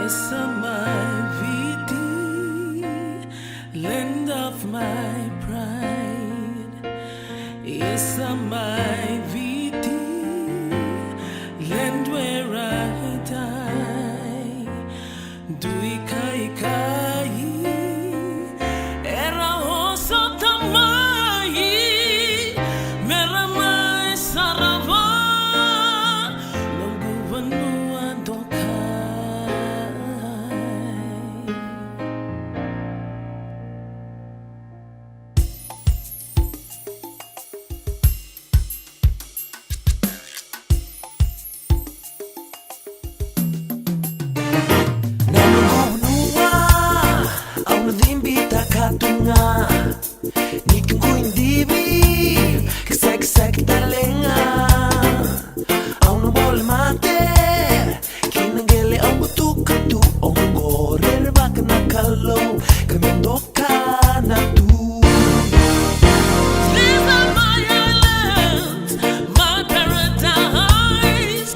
Yes, my Viti, land of my pride. Yes, my Viti, land where I die. Dui kai kai, era oso tamai, mera mai sarava, longu vanua dokai. Katunga Nikung kuindibi Kisek talenga Au no bol mate Kinangele au butuka tu Ongo Rerba kana kalo Kamindoka na tu. These are my islands, my paradise.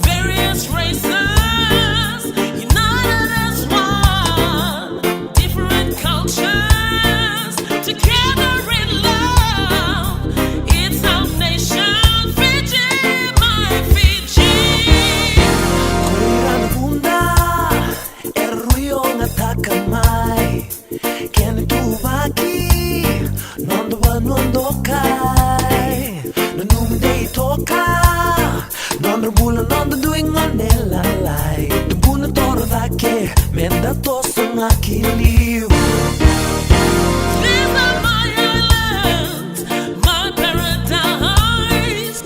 Various races united as one. Different cultures together in love. It's our nation, Fiji, my Fiji. Kurirana bunda, eruyo ngataka mai. Kene tubaki, nondo wa nondo kai. Nanumi dei toka, nondo bula nondo doing on la lai. Tubuna toro dake, menda toso ngakiliu. These are my islands, my paradise.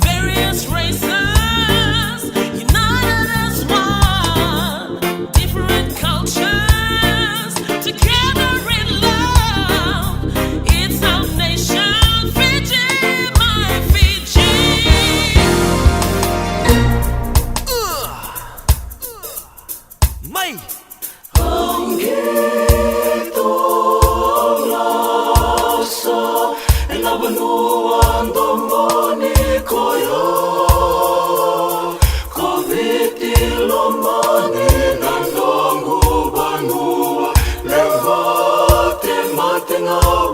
Various races united as one. Different cultures together in love. It's our nation, Fiji, my Fiji. Mai. No